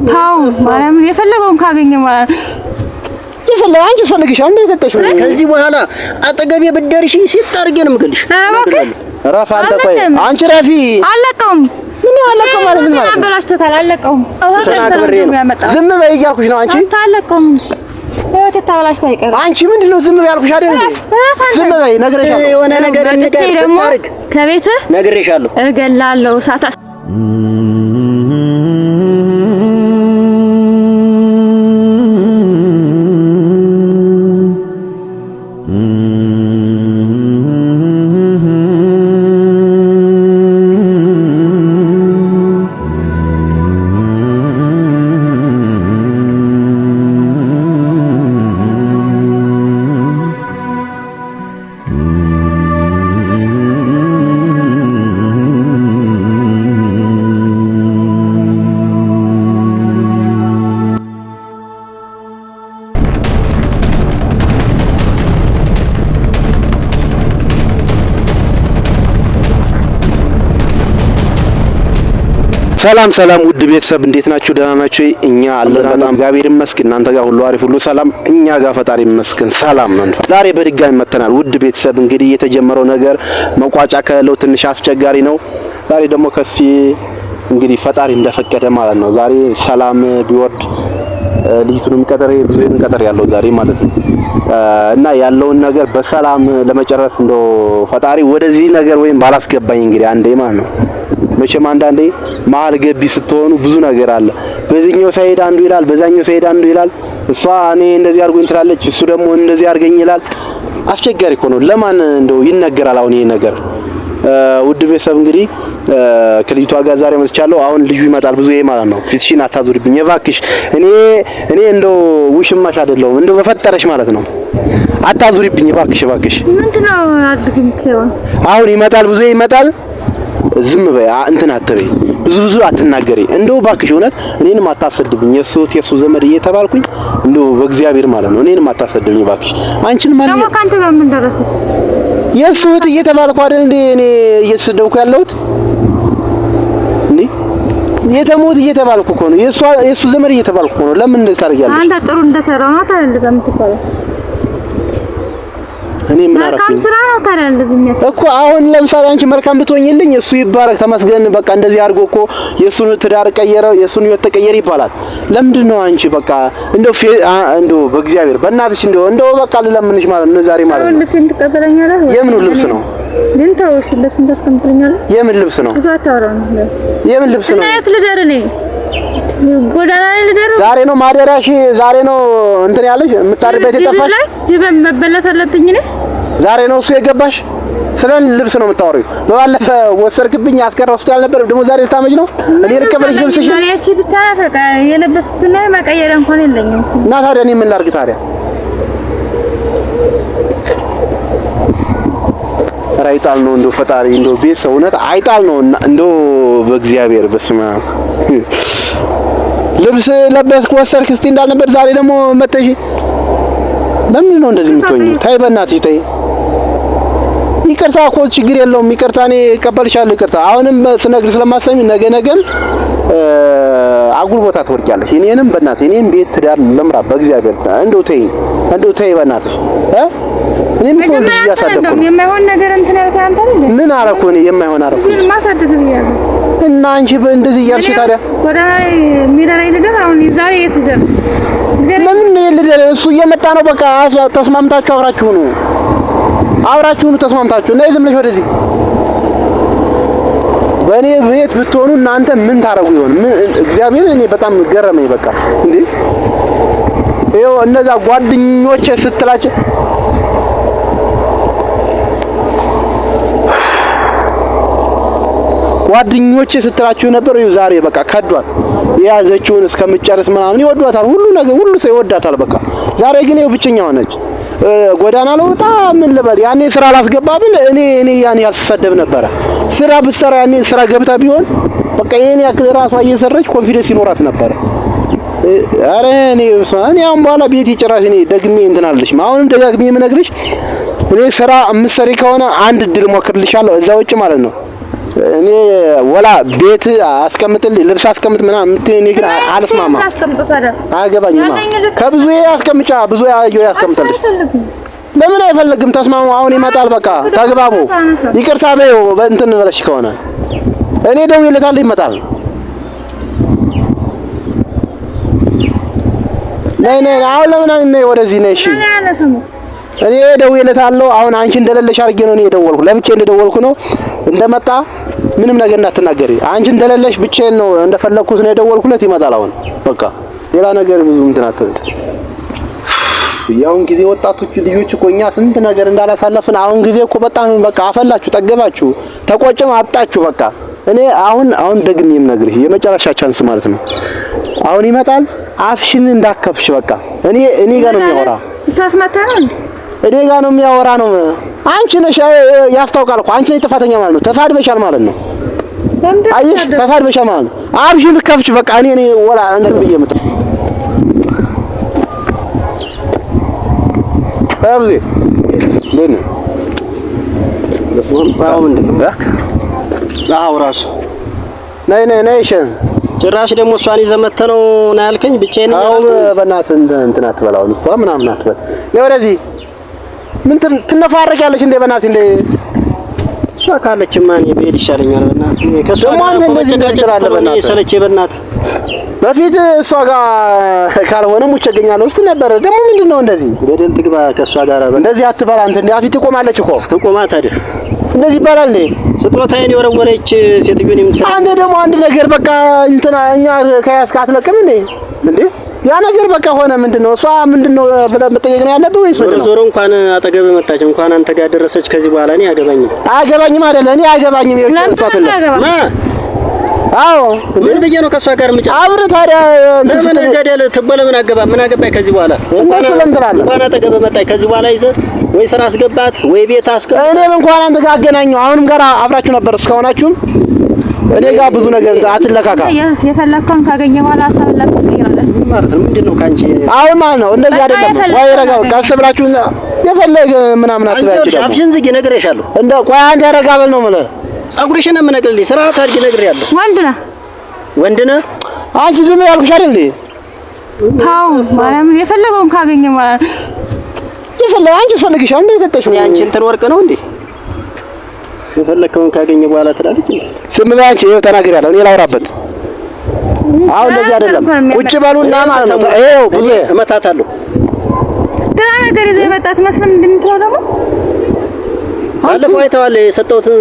ታው ማርያም የፈለገውን ካገኘ ማለት ይፈለጋ አንቺ ፈልግሽ አንዴ ተጠሽ ከዚህ በኋላ አጠገቤ ብትደርሺ ሲጣርጌ ነው የምገልሽ ረፍ አንተ ቆይ አንቺ ረፊ አለቀውም ምን አለቀው ማለት ምን ማለት አበላሽቶታል አለቀውም ዝም በይ እያልኩሽ ነው አንቺ አለቀውም ወተ ታበላሽቶ አይቀርም አንቺ ምንድነው ዝም በይ ያልኩሽ አይደል ዝም በይ ነግሬሻለሁ የሆነ ነገር እንቀርብ ከቤት ነግሬሻለሁ እገላለሁ ሳታ ሰላም ውድ ቤተሰብ እንዴት ናችሁ? ደህና ናችሁ? እኛ አለን በጣም እግዚአብሔር ይመስገን። እናንተ ጋር ሁሉ አሪፍ ሁሉ ሰላም? እኛ ጋር ፈጣሪ ይመስገን ሰላም ነው። ዛሬ በድጋሚ መተናል። ውድ ቤተሰብ እንግዲህ የተጀመረው ነገር መቋጫ ከሌለው ትንሽ አስቸጋሪ ነው። ዛሬ ደግሞ ከዚህ እንግዲህ ፈጣሪ እንደፈቀደ ማለት ነው ዛሬ ሰላም ቢወርድ ልጅቱንም ቀጠር ያለው ዛሬ ማለት ነው እና ያለውን ነገር በሰላም ለመጨረስ እንደው ፈጣሪ ወደዚህ ነገር ወይም ባላስገባኝ እንግዲህ አንዴ ማለት ነው መቼም አንዳንዴ መሀል ገቢ ስትሆኑ ብዙ ነገር አለ። በዚህኛው ሳይድ አንዱ ይላል፣ በዛኛው ሳይድ አንዱ ይላል። እሷ እኔ እንደዚህ አድርጎኝ ትላለች፣ እሱ ደግሞ እንደዚህ አድርገኝ ይላል። አስቸጋሪ እኮ ነው። ለማን እንደው ይነገራል አሁን ይሄ ነገር? ውድ ቤተሰብ እንግዲህ ከልጅቷ ጋር ዛሬ መስቻለሁ። አሁን ልጁ ይመጣል ብዙ ይሄ ማለት ነው። ፊትሽን አታዙርብኝ እባክሽ። እኔ እንደው ውሽማሽ አይደለሁም እንደው በፈጠረሽ ማለት ነው። አታዙርብኝ እባክሽ። ምንድነው አድርግኝ ከሆነ አሁን ይመጣል ብዙ ይመጣል። ዝም በይ እንትን አትበይ፣ ብዙ አትናገሪ። እንደው እባክሽ እውነት እኔንም አታሰድብኝ። የሱ ዘመድ እየተባልኩኝ እንደው በእግዚአብሔር ማለት ነው እኔንም አታሰድብኝ እባክሽ። አንቺን ማለት ነው ካንተ ጋር ምን ደረሰሽ? የሱ እየተባልኩ አይደል እንዴ እኔ እየተሰደብኩ ያለሁት እንዴ? የተሞት እየተባልኩ እኮ ነው። የሱ ዘመድ እየተባልኩ እኮ ነው። ለምን እንደዚህ ታደርጊያለሽ? አንተ ጥሩ እንደሰራው ነው ታዲያ እንደዛ የምትባለው? እኔ ምን አረፍኩኝ? መልካም ስራ ነው ታዲያ እንደዚህ የሚያስብ እኮ አሁን ለምሳሌ አንቺ መልካም ብትሆኝልኝ እሱ ይባረክ ተመስገን በቃ እንደዚህ አድርጎ እኮ የሱን ትዳር ቀየረ የሱን ህይወት ተቀየረ ይባላል። ለምንድን ነው አንቺ በቃ እንደው በእግዚአብሔር በእናትሽ እንደው በቃ ልለምንሽ ማለት ነው ዛሬ ማለት ነው። ልብስን ትቀበለኛለህ? የምን ልብስ ነው? ግን ተውሽ ልብስን ታስቀምጥልኛለህ? የምን ልብስ ነው? የምን ልብስ ነው? እናት ልደር ነኝ ጎዳና ላይ ልደር ዛሬ ነው ማደራሽ ዛሬ ነው እንትን ያለሽ የምታርበት የጠፋሽ ጅበን መበላት አለብኝ ነኝ ዛሬ ነው እሱ የገባሽ ስለን ልብስ ነው የምታወሪው በባለፈ ወሰርክብኝ አስቀረው ስታል ነበር ደግሞ ዛሬ ልታመጅ ነው እኔ ልቀበልሽ ልብስሽ ያቺ ብቻ ተቃ የለበስኩትና ማቀየር እንኳን የለኝም እና ታዲያ እኔ ምን ላድርግ ታዲያ አይጣል ነው እንደው ፈጣሪ እንደው ቤት ሰውነት አይጣል ነው እንደው በእግዚአብሔር በስማ ልብስ ለበስኩ ወሰርክ እስቲ እንዳልነበር ዛሬ ደግሞ መተሽ ለምን ነው እንደዚህ የምትሆኚ? ታይ በእናትሽ ታይ። ይቅርታ እኮ ችግር የለውም ይቅርታ እኔ እቀበልሻለሁ ይቅርታ። አሁንም ስነግር ስለማሰሚ ነገም አጉል ቦታ ትወርቂያለሽ። እኔንም በእናትሽ እኔም ቤት ትዳር ለምራ በእግዚአብሔር እንደው ተይ በእናትሽ እኔም እኮ ልጅ ያሳደኩ ነው። የማይሆን ነገር እንትን ያልከ አንተ አይደል? ምን አረኩ እኔ የማይሆን አረኩ? ምን ማሳደግ ይያለሁ እና አንቺ እንደዚህ እያልሽ ታዲያ ጎዳና ሚራይ ልደር አሁን ዛሬ የት ልደርስ? ለምን ልደር? እሱ እየመጣ ነው በቃ ተስማምታችሁ አብራችሁ ተስማምታችሁ እና ዝም ብለሽ ወደዚህ በእኔ ቤት ብትሆኑ እናንተ ምን ታረጉ ይሆን? እግዚአብሔር እኔ በጣም ገረመኝ በቃ እንዴ ይኸው እነዛ ጓደኞቼ ስትላቸው ጓደኞቼ ስትላችሁ ነበር ዛሬ በቃ ከዷል። የያዘችውን እስከምጨርስ ምናምን ይወዷታል ሁሉ ሰው ይወዳታል በቃ ዛሬ ግን ይኸው ብቸኛ ሆነች። ጎዳና ለውጣ ምን ልበል ያኔ ስራ ላስገባ ብል እኔ ያኔ ያልተሰደብ ነበር። ስራ ብትሰራ ያኔ ስራ ገብታ ቢሆን በቃ የኔ ያክል ራሷ እየሰራች ኮንፊደንስ ይኖራት ነበር። አረ እኔ አሁን በኋላ ቤት ይጭራሽ እኔ ደግሜ እንትን አልልሽ አሁንም ደጋግሜ የምነግርሽ እኔ ስራ የምትሰሪ ከሆነ አንድ እድል ሞክርልሻለሁ እዛ ውጭ ማለት ነው እኔ ወላ ቤት አስቀምጥልኝ ልብስ አስቀምጥ ምናምን እኔ ግን አልስማማ። አያገባኝም። ከብዙ አስቀምጫ ብዙ ያስቀምጥልኝ። ለምን አይፈልግም? ተስማሙ። አሁን ይመጣል። በቃ ተግባቡ። ይቅርታ በይው እንትን ብለሽ ከሆነ እኔ ደውዬለታለሁ ይመጣል። ነይ አሁን ለምን ወደዚህ ነይ? እሺ እኔ ደውዬለታለሁ። አሁን አንቺ እንደሌለሽ አድርጌ ነው እኔ የደወልኩ። ለብቻዬ እንደደወልኩ ነው። እንደመጣ ምንም ነገር እንዳትናገሪ። አንቺ እንደሌለሽ ብቻዬን ነው እንደፈለኩት ነው የደወልኩለት። ይመጣል አሁን በቃ ሌላ ነገር ብዙ እንትን አትበል። ያውን ጊዜ ወጣቶች ልጆች እኮ እኛ ስንት ነገር እንዳላሳለፍን አሁን ጊዜ እኮ በጣም በቃ አፈላችሁ፣ ጠገባችሁ፣ ተቆጭም አጣችሁ። በቃ እኔ አሁን ደግሜም ነግርህ የመጨረሻ ቻንስ ማለት ነው። አሁን ይመጣል። አፍሽን እንዳከፍሽ በቃ እኔ ጋር ነው የሚያወራ። ታስመታው እኔ ጋር ነው የሚያወራ ነው። አንቺ ነሽ ያስታውቃል እኮ አንቺ ነሽ ጥፋተኛ ማለት ነው። ተሳድበሻል ማለት ነው። አየሽ ተሳድበሻል ማለት ነው። አፍሽን ከፍሽ በቃ እኔ ወላ እንትን ብዬ መጣ አብዚ ለኔ ለስማም ጻው ምንድነው ጻው ራሱ ነይ ጭራሽ ደግሞ እሷን ይዘመተነው ነው ያልከኝ ብቻዬን ነው። አው በእናትህ እንትን አትበላው እሷ ምናምን አትበል። ወደዚህ ምን ትነፋረሻለሽ እንዴ? በእናትህ እንዴ እሷ ካለችማ እኔ ብሄድ ይሻለኛል። በእናትህ ከሷ ጋር እንደዚህ ትላለህ። በእናትህ ሰለቼ በእናትህ በፊት እሷ ጋር ካልሆነ ሙች እገኛለሁ ውስጥ ነበር። ደግሞ ምንድነው እንደዚህ ገደል ትግባ ከሷ ጋር እንደዚህ አትበላ። አንተ እንዴ አፊት ትቆማለች እኮ ትቆማ ታዲያ እንደዚህ ይባላል እንዴ? ስጦታዬን የወረወረች ሴትዮን የምትሰራ አንተ ደግሞ አንድ ነገር በቃ እንትና እኛ ከያዝካ አትለቅም እንዴ? ያ ነገር በቃ ሆነ። ምንድነው እሷ ምንድነው ብለህ መጠየቅ ነው ያለብህ ወይስ ምንድነው? ዞሮ እንኳን አጠገብ መጣች እንኳን አንተ ጋር ደረሰች። ከዚህ በኋላ እኔ አያገባኝም አይደለ? እኔ አያገባኝም ይወጣታል። አዎ ምን ብዬ ነው ከሷ ጋር ምጫ አብረ ታዲያ እንትን ገደል ትበለ ምን አገባኝ ከዚህ በኋላ እንኳን አጠገብ መጣች። ከዚህ በኋላ ይዘህ ወይ ስራ አስገባት ወይ ቤት አስገባት። እኔም እንኳን አንተ ጋር አገናኘው። አሁንም ጋር አብራችሁ ነበር እስካሁናችሁም እኔ ጋር ብዙ ነገር አትለካካ። የፈለከውን ካገኘ በኋላ አሳብለህ ትቀይራለህ ማለት ነው። ምንድነው ካንቺ አሁን ማለት ነው እንደዚህ አይደለም ወይ? ረጋ በቃ አስብላችሁ የፈለገ ምናምን አትበያችሁ። አፍሽን ዝጊ ነግሬሻለሁ። እንደ ቆይ አንተ ረጋ በል ነው ማለት ጸጉርሽን የምነግርልኝ ስርዓት አድርጊ ነግሬያለሁ። ወንድ ነህ አንቺ ዝም ያልኩሽ አይደል? ታው ማርያም የፈለገውን ካገኘ ማለት የፈለገ አንቺ ፈልግሻል እንዴ? ሰጠሽ ነው አንቺ እንትን ወርቅ ነው እንዴ? የፈለከውን ካገኘ በኋላ ትላለች እንዴ? ዝም በይ አንቺ። ይኸው ተናግሬያለሁ። እኔ ላውራበት። አሁን እንደዚህ አይደለም። ቁጭ በሉና ማለት ነው። ይኸው ብዙ እመታታለሁ። ደህና ነገር ይዘህ የመጣት መስለም እንደምትለው ደግሞ ባለፈው አይተዋል። የሰጠሁትን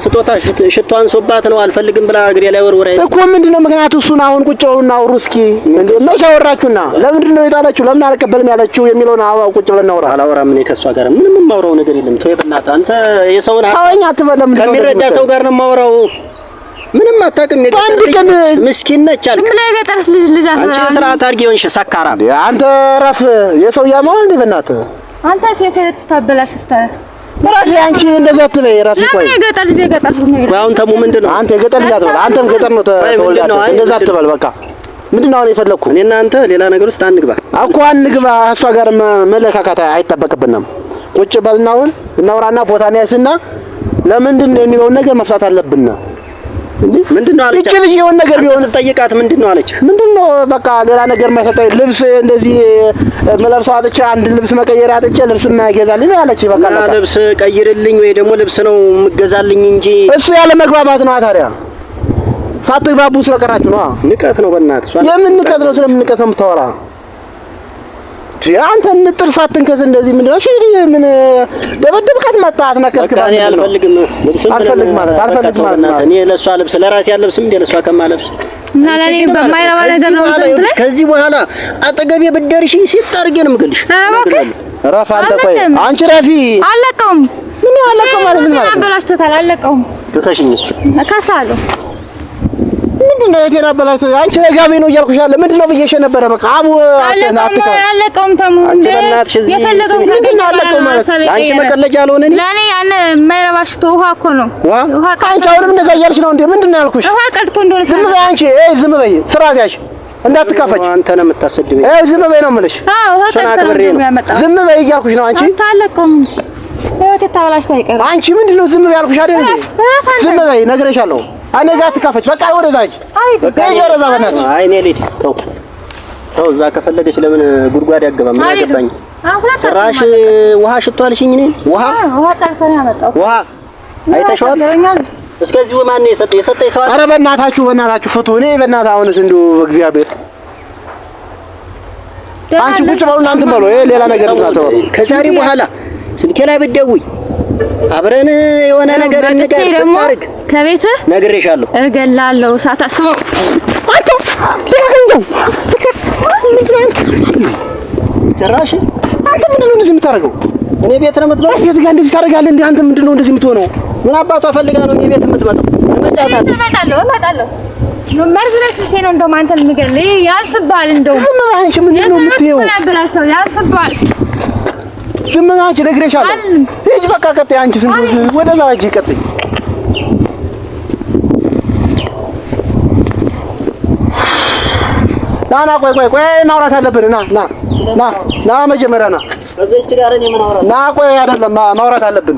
ስጦታ ሽቷን ሶባት ነው አልፈልግም ብላ እግሬ ላይ ወርወራይ እኮ። ምንድነው ምክንያቱ? እሱን አሁን ቁጭ ብለውና አውሩ እስኪ። ነው ታወራችሁና ለምንድነው የጣላችሁ? ለምን አልቀበልም ያለችው የሚለውን አዋው ቁጭ ብለን እናውራ። አላወራም እኔ ከሷ ጋር ምንም የማወራው ነገር የለም። ተወይ በእናትህ አንተ የሰውን አወኛ አትበለም። ከሚረዳ ሰው ጋር ነው የማወራው። ምንም አታውቅም። የገጠር ምስኪን ነች አልክ። ምን የገጠር ልጅ አንቺ ስርዓት አድርጊ ሆንሽ ሰካራ። አንተ ረፍ የሰው ያማው እንዴ? በእናትህ አንተ ሴት ታበላሽ ስታረ ራፊ አንቺ እንደዛ አትበይ። ራፊ ቆይ የገጠር ልጅ ነው። አሁን ተሙ ምንድነው? አንተ የገጠር ልጅ አትበል። አንተም ገጠር ነው ተወልዳለህ። እንደዛ አትበል። በቃ ምንድነው አሁን የፈለኩ? እኔና አንተ ሌላ ነገር ውስጥ አንግባ እኮ አንግባ። እሷ ጋር መለካካት አይጠበቅብንም። ቁጭ በልና አሁን እናውራና ቦታ ነው ያስና ለምንድን ነው የሚለውን ነገር መፍታት አለብን። ምንድነው አለች? እቺ ልጅ የሆነ ነገር ቢሆን ስትጠይቃት ምንድነው አለች? ምንድነው በቃ ሌላ ነገር ማይሰጠኝ ልብስ እንደዚህ መለብሰው አጥቼ አንድ ልብስ መቀየሪያ አጥቼ ልብስ ማይገዛልኝ ነው ያለች። በቃ ልብስ ቀይርልኝ ወይ ደግሞ ልብስ ነው ምገዛልኝ እንጂ እሱ ያለ መግባባት ነው። ታዲያ ሳትግባቡ ስለቀራችሁ ነው። ንቀት ነው በእናትህ። የምን ንቀት ነው? ስለምን ንቀት ነው የምታወራ? አንተ ጥርስ አትንከስ እንደዚህ ምንድነው? እሺ ምን ደበደብካት መጣት ነከስከት? እኔ አልፈልግም ማለት እኔ ለሷ ልብስ ለራሴ ያለብስም እንደ ለሷ ከማለብስ እና ለኔ በማይረባ ነገር ነው እንትን ከዚህ በኋላ አጠገቤ ብትደርሺ ሲጣርጌ ነው የምገልሽ። ረፍ አንተ ቆይ አንቺ ረፊ አለቀውም። ምን አለቀው ማለት ምን ማለት አበላሽቶታል። አለቀውም። ተሳሽኝ እሱ እከሳለሁ። ምንድነው የቴና በላይቶ አንቺ ለጋቤ ነው እያልኩሽ ያለ ምንድነው ብዬሽ ነበረ። በቃ አቡ አትከው አለቀውም። ተሙ እንደ የፈለገው ምንድነው አለቀው ማለት አንቺ መቀለጃ አልሆነ ለኔ ያን የማይረባሽቶ ውሃ እኮ ነው። ውሃ አንቺ አሁንም እንደዛ እያልሽ ነው እንዴ? ምንድነው ያልኩሽ? ውሃ ቀድቶ እንደሆነ ዝም በይ አንቺ። ዝም በይ ስርዓት ያዥ እንዳትካፈች። አንተ ነው የምታሰድበኝ። ዝም በይ ነው የምልሽ። ውሃ ቀድቶ ነው የሚያመጣው። ዝም በይ እያልኩሽ ነው። አንቺ ታለቀውም እንጂ ህይወት ተበላሽቶ አይቀርም። አንቺ ምንድነው ዝም ያልኩሽ አይደል እንዴ? ዝም በይ ነግሬሻለሁ። አነጋ አትካፈች። በቃ ወደዛ ሂጅ። በቃ ወደዛ በእናትሽ። አይ እኔ ልሂድ። ተው እዛ ከፈለገች ለምን ጉድጓድ ያገባም? ምን አገባኝ? ጭራሽ ውሃ ሽቷልሽኝ። እኔ ውሃ ጠርተን ያመጣው ውሃ አይተሽዋል? እስከዚህ ማን ነው የሰጠኝ ሰው? ኧረ በእናታችሁ ፍቱ። እኔ በእናትህ አሁንስ እንደው በእግዚአብሔር አንቺ ቁጭ በሉ እናንተ በሉ። ይሄ ሌላ ነገር ነው። ከዛሬ በኋላ ስልኬ ላይ ብትደውይ አብረን የሆነ ነገር እንገር ታርግ ከቤትህ ነግሬሻለሁ። እገላለሁ ሳታስበው አንተ ለማንኛው ጭራሽ አንተ ምንድነው እንደዚህ የምታደርገው? እኔ ቤት ነው የምትመጣው? ሴት ጋር እንደዚህ ታደርጋለህ እንዴ? አንተ ምንድነው እንደዚህ የምትሆነው? ምን አባቷ ፈልጋ ነው እኔ ቤት የምትመጣው? እመጣለሁ መርዝረሽ ነው እንደው አንተን ንገር ያስባል እንደው ዝም በይ አንቺ ምንድነው የምትይው? ያስባል ዝም በይ አንቺ ነግሬሻለሁ። ሂጂ በቃ ቀጥይ። አንቺ ዝም ወደዛ ሂጂ ቀጥይ። ና ቆይ ማውራት አለብን። ና መጀመሪያ ና እዚች ጋር እኔ ምን አወራለሁ? ና ቆይ አይደለም ማውራት አለብን።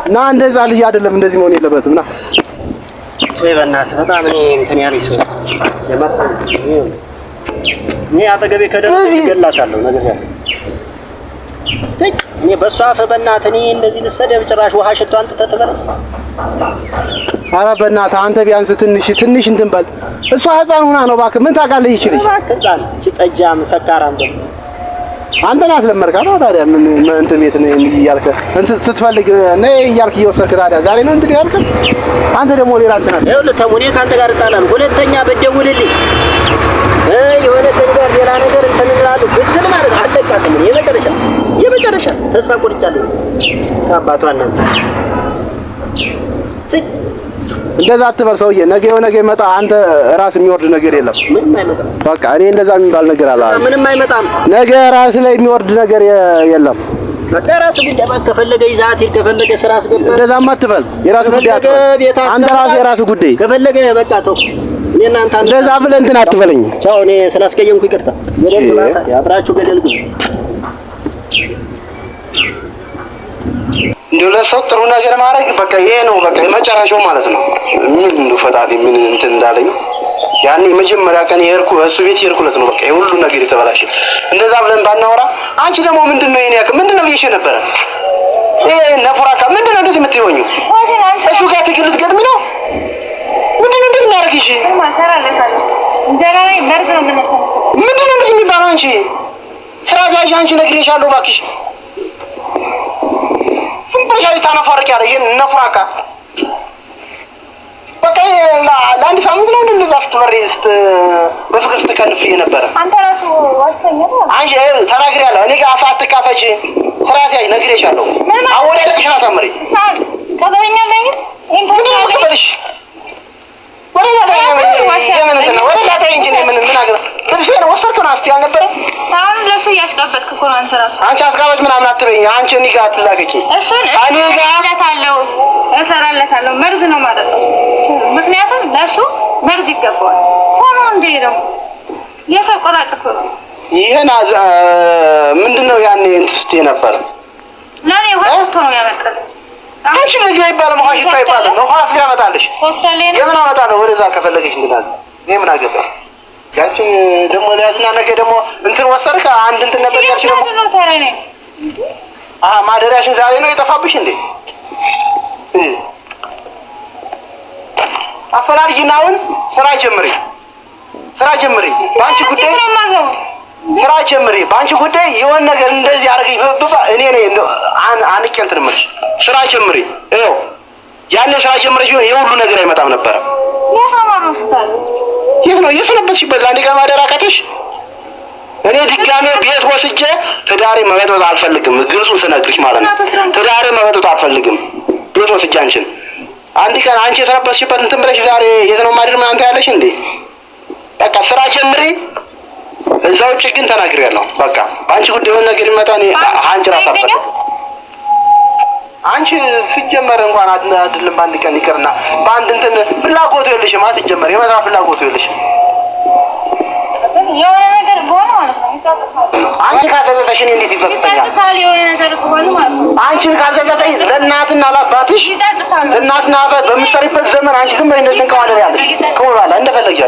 ና እንደዛ ልጅ አይደለም እንደዚህ መሆን የለበትም። ና ወይ በእናትህ በጣም እኔ እንትን ያለኝ ሰው እኔ አጠገቤ ከደረሰ ይገላታለሁ ነገር ያለ እኔ በሷ አፍ በእናትህ እኔ እንደዚህ ልሰደብ ጭራሽ ውሃ ሽቶ አንተ ተተበረ። ኧረ በእናትህ አንተ ቢያንስ ትንሽ እንትን በል። እሷ ህፃን ሆና ነው እባክህ። ምን ታውቃለህ? ይችልሽ ህፃን እቺ ጠጃም ሰካራም ደግሞ አንተ ናት ለመርካት ነው። ታዲያ ምን እንትን ቤት ነው እያልክ እንትን ስትፈልግ ነይ እያልክ እየወሰድክ ታዲያ ዛሬ ነው እንትን ያልክ። አንተ ደግሞ ሌላ እንትን አለ። ይኸውልህ ተሙኔ ካንተ ጋር እጣላለሁ። ሁለተኛ በደውልልኝ የሆነ ነገር ሌላ ነገር እንትን እላለሁ ብትል ማለት አለቃትም። የመጨረሻ ተስፋ ቆርጫለሁ። አባቷን ነው እንደዛ አትበል ሰውዬ። ነገ ይመጣ አንተ ራስ የሚወርድ ነገር የለም። ምንም አይመጣም። በቃ እኔ እንደዛ የሚባል ነገር አለ። ምንም አይመጣም። ነገ ራስ ላይ የሚወርድ ነገር የለም። በቃ ራስ ጉዳይ በቃ ከፈለገ ይዛት ይል ከፈለገ ስራ አስገባ። እንደዛማ አትበል። የራስ ጉዳይ አንተ ራስ የራስ ጉዳይ ከፈለገ በቃ ተው። እኔ እናንተ እንደዛ ብለህ እንትን አትበለኝ። ቻው። እኔ ስላስቀየምኩ ይቅርታ። ገደል ማለት አብራችሁ ገደል ግቡ። እንደው ለሰው ጥሩ ነገር ማድረግ በቃ ይሄ ነው በቃ የመጨረሻው ማለት ነው። ምን እንደው ፈጣሪ ምን እንትን እንዳለኝ ያኔ መጀመሪያ ቀን እሱ ቤት የሄድኩለት ነው በቃ የሁሉ ነገር የተበላሸ። እንደዛ ብለን ባናወራ አንቺ ደግሞ ምንድነው የኔ ያክ ምንድነው ብዬሽ ነበር። ይሄ ነፍራካ ምንድነው እንደዚህ የምትይወኙ? እሱ ጋር ትግል ልትገጥሚ ነው? ምንድነው እንደዚህ የሚያደርግሽ? ምንድነው እንደዚህ የሚባለው? አንቺ ስራ ጋር አንቺ ነግሬሻለሁ እባክሽ። ብቻ ታናፋርቅ ያለ ይሄን ነፍራካ በቃ ለአንድ ሳምንት ነው እንደዛ ስትበሬ በፍቅር ስትከንፍ የነበረ አንተ ራሱ ወሰኛ ነው። አንቺ ተናግሬያለሁ። እኔ ጋር አፍ አትካፈች። ስርዓት ያዥ ነግሬሻለሁ። አወዳደቅሽን አሳምሪ። ከበኛ ላይ ምን ነው ወደዛ ታይ እንጂ ምን አገባ ልብሴን ወሰድኩና እስቲ አልነበረም። አሁን ለሱ እያስቀበጥክ እኮ ነው አንተ ራሱ። አንቺ አስቀበጥ ምናምን አትበይኝ። አንቺ እኔ ጋር አትላከቂ። እሱን እሰራለታለሁ መርዝ ነው ማለት ነው። ምክንያቱም ለሱ መርዝ ይገባዋል። ሆኖ እንዴ ነው የሰው ቆራጭ እኮ ነው። ይሄን ምንድነው ያኔ እንትን ስትይ ነበር ለኔ ወጥቶ ነው ያመጣል። አንቺ ልጅ አይባልም ውሃ ሽታ አይባልም። ውሃስ ቢያመጣልሽ የምን አመጣለሁ? ወደዛ ከፈለገሽ እንድናል እኔ ምን አገባኝ? ያቺ ደግሞ ለያዝና ነገ ደግሞ እንትን ወሰድክ አንድ እንትን ነበር ያልሽ ደግሞ ማደሪያሽን ዛሬ ነው የጠፋብሽ እንዴ? አፈላልጊና አሁን ስራ ጀምሪ። ባንቺ ጉዳይ ስራ ጀምሪ። ባንቺ ጉዳይ የሆነ ነገር እንደዚህ አድርገኝ በባ እኔ ነኝ አንቄ እንትን እምልሽ ስራ ጀምሪ። ይኸው ያኔ ስራ ጀምረሽ ቢሆን የሁሉ ነገር አይመጣም ነበር። የት ነው የሰነበትሽበት? ለአንድ ቀን ማደር አቃተሽ? እኔ ድጋሜ ቤት ወስጄ ትዳሬ መበጥበጥ አልፈልግም። ግልጹን ስነግርሽ ማለት ነው። ትዳሬ መበጥበጥ አልፈልግም። ቤት ወስጄ አንቺን አንድ ቀን አንቺ የሰነበትሽበት እንትን ብለሽ ዛሬ የት ነው ማደር ምናምን ያለሽ እንዴ? በቃ ስራ ጀምሪ። እዛ ውጭ ግን ተናግሬያለሁ። በቃ በአንቺ ጉዳይ የሆነ ነገር ይመጣ እኔ አንቺ ራሳበት አንቺ ሲጀመር እንኳን አይደለም በአንድ ቀን ይቅርና በአንድ እንትን ፍላጎቱ የለሽም። ሲጀመር የመስራት ፍላጎቱ የለሽም። የሆነ ነገር ሆነ ማለት ነው። አንቺ ካሰዘ ጸጸተሽ እኔ እንዴት ይጸጽተኛል? የሆነ ነገር ከሆነ ማለት ነው። አንቺን ካልጸጸተኝ ለእናትና ለአባትሽ ለእናትና አባት በምትሰሪበት ዘመን አንቺ ዝም ብለሽ እንደዚህ እንቀዋለን ያለሽ ከሆነ እንደፈለግሽ